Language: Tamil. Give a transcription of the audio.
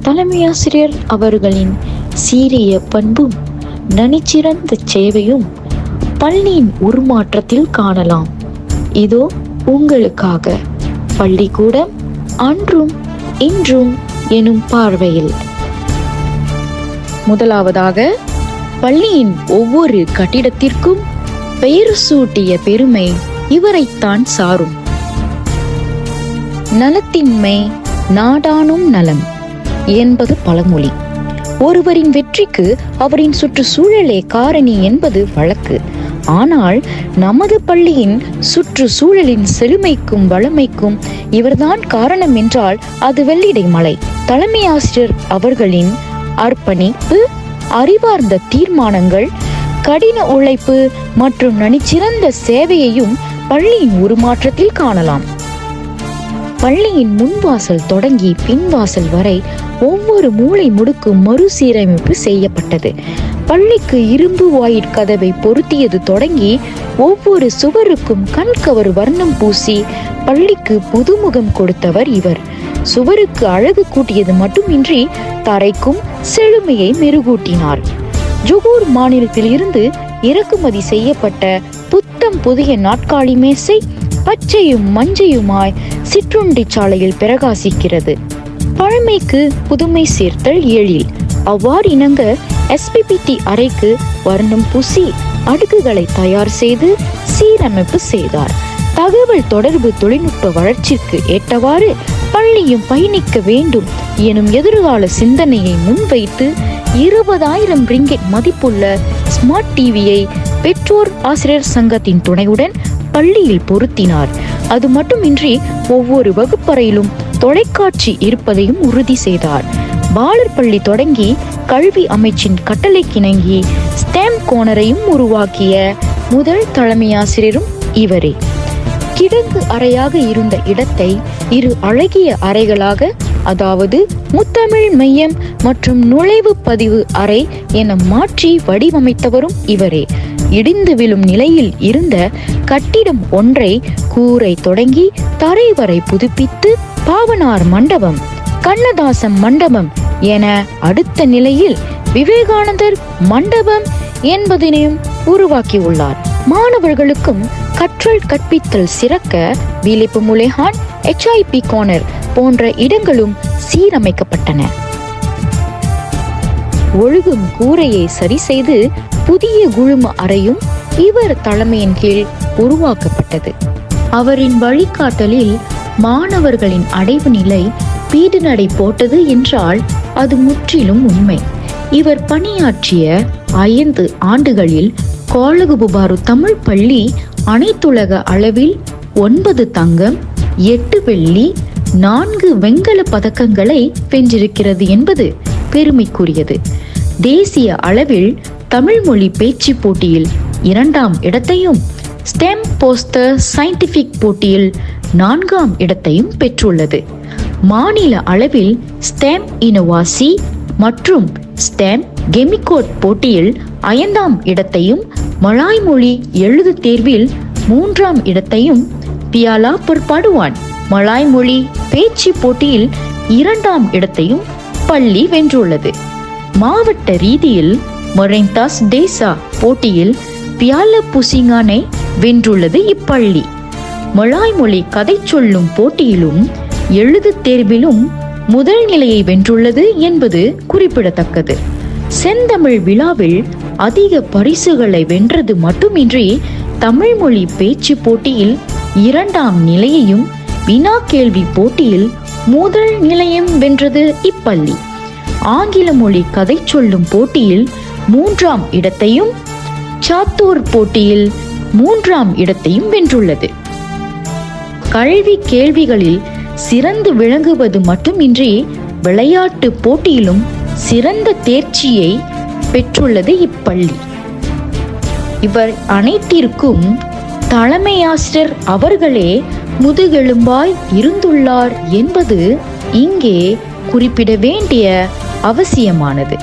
தலைமையாசிரியர் அவர்களின் சீரிய பண்பும் நனிச்சிறந்த சேவையும் பள்ளியின் உருமாற்றத்தில் காணலாம். இதோ உங்களுக்காக பள்ளிக்கூடம் அன்றும் இன்றும் எனும் பார்வையில். முதலாவதாக, பள்ளியின் ஒவ்வொரு கட்டிடத்திற்கும் பெயர் சூட்டிய பெருமை இவரைத்தான் சாரும். நலத்தின்மை நாடானும் நலம் என்பது பழமொழி. ஒருவரின் வெற்றிக்கு அவரின் சுற்றுச்சூழலே காரணி என்பது வழக்கு. ஆனால் நமது பள்ளியின் சுற்றுச்சூழலின் செழுமைக்கும் வளமைக்கும் இவர்தான் காரணம் என்றால் அது வெள்ளிடை மலை. தலைமை ஆசிரியர் அவர்களின் அர்ப்பணிப்பு, அறிவார்ந்த தீர்மானங்கள், கடின உழைப்பு மற்றும் நனிச்சிறந்த சேவையையும் பள்ளியின் உருமாற்றத்தில் காணலாம். பள்ளியின் முன்வாசல் தொடங்கி பின்வாசல் வரை ஒவ்வொரு மூலை முடுக்கும் மறுசீரமைப்பு செய்யப்பட்டது. பள்ளிக்கு இரும்பு வாயிற்கதவை பொருத்தியது தொடங்கி ஒவ்வொரு சுவருக்கும் கண்கவர் வர்ணம் பூசி பள்ளிக்கு புதுமுகம் கொடுத்தவர் இவர். சுவருக்கு அழகு கூட்டியது மட்டுமின்றி தரைக்கும் செழுமையை மெருகூட்டினார். ஜொகூர் மாநிலத்தில் இருந்து இறக்குமதி செய்யப்பட்ட புத்தம் புதிய நாட்காலி மேசை பச்சையும் மஞ்சையுமாய் சிற்றுண்டி சாலையில் பிரகாசிக்கிறது. பழமைக்கு புதுமை சேர்த்தல் எழில். அவ்வாறு இணங்க SPPT அறைக்கு வர்ணம் பூசி அடுக்குகளை தயார் செய்து சீரமைப்பு செய்தார். தகவல் தொடர்பு தொழில்நுட்ப வளர்ச்சிக்கு ஏற்றவாறு பள்ளியும் பயணிக்க வேண்டும் எனும் எதிர்கால சிந்தனையை முன்வைத்து 20,000 ரிங்கெட் மதிப்புள்ள ஸ்மார்ட் டிவியை பெற்றோர் ஆசிரியர் சங்கத்தின் துணையுடன் பள்ளியில் பொருத்தினார். அது மட்டுமின்றி ஒவ்வொரு வகுப்பறையிலும் தொலைக்காட்சி இருப்பதையும் உறுதி செய்தார். பாலர் பள்ளி தொடங்கி கல்வி அமைச்சின் கட்டளைக்கிணங்கி ஸ்டெம் கோனரையும் உருவாக்கிய முதல் தலைமை ஆசிரியரும் இவரே. கிடங்கு அறையாக இருந்த இடத்தை 2 அழகிய அறைகளாக, அதாவது முத்தமிழ் மையம் மற்றும் நுழைவு பதிவு அறை என மாற்றி வடிவமைத்தவரும் இவரே. இடிந்து விழும் நிலையில் இருந்த கட்டிடம் ஒன்றை கூரை தொடங்கி தரை வரை புதுப்பித்து பாவனார் மண்டபம், கண்ணதாசன் மண்டபம் என அடுத்த நிலையில் விவேகானந்தர் மண்டபம் என்பதனையும் உருவாக்கியுள்ளார். மாணவர்களுக்கும் கற்றல் கற்பித்தல் சிறக்க விழிப்பு முலேஹான், HIP கோனர் போன்ற இடங்களும் சீரமைக்கப்பட்டன. ஒழுகும் கூரையை சரி செய்து புதிய குழும அறையும் இவர் தலைமையின் கீழ் உருவாக்கப்பட்டது. அவரின் வழிகாட்டலில் மாணவர்களின் அடைவு நிலை பீடு நடை போட்டது என்றால் அது முற்றிலும் உண்மை. இவர் பணியாற்றிய 5 ஆண்டுகளில் கோலகுபுபாரு தமிழ் பள்ளி அனைத்துலக அளவில் 9 தங்கம், 8 வெள்ளி, 4 வெண்கல பதக்கங்களை வென்றிருக்கிறது என்பது பெருமைக்குரியது. தேசிய அளவில் தமிழ் மொழி பேச்சு போட்டியில் 2ஆம் இடத்தையும், ஸ்டெம் போஸ்டர் சயின்டிபிக் போட்டியில் 4ஆம் இடத்தையும் பெற்றுள்ளது. மாநில அளவில் ஸ்டெம் இனோவாசி மற்றும் ஸ்டெம் கெமிகோட் போட்டியில் 5ஆம் இடத்தையும், மலாய் மொழி எழுது தேர்வில் 3ஆம் இடத்தையும், பியாலா பர்பாடுவான் மலாய் மொழி பேச்சு போட்டியில் 2ஆம் இடத்தையும் பள்ளி வென்றுள்ளது. மாவட்ட ரீதியில் மொரெந்தாஸ் டேசா போட்டியில் பியால புசிங்கானை வென்றுள்ளது இப்பள்ளி. மலாய் மொழி கதை சொல்லும் போட்டியிலும் எழுது தேர்விலும் முதல் நிலையை வென்றுள்ளது என்பது குறிப்பிடத்தக்கது. செந்தமிழ் விழாவில் அதிக பரிசுகளை வென்றது மட்டுமின்றி தமிழ் மொழி பேச்சு போட்டியில் 2ஆம் நிலையையும், வினா கேள்வி போட்டியில் முதல் நிலையம் வென்றது இப்பள்ளி. ஆங்கில மொழி கதை சொல்லும் போட்டியில் 3ஆம் இடத்தையும், சாத்தூர் போட்டியில் 3ஆம் இடத்தையும் வென்றுள்ளது. கல்வி கேள்விகளில் சிறந்து விளங்குவது மட்டுமின்றி விளையாட்டு போட்டியிலும் சிறந்த தேர்ச்சியை பெற்றுள்ளது இப்பள்ளி. இவர் அனைத்திற்கும் தலைமை ஆசிரியர் அவர்களே முதுகெலும்பாய் இருந்துள்ளார் என்பது இங்கே குறிப்பிட வேண்டிய அவசியமானது.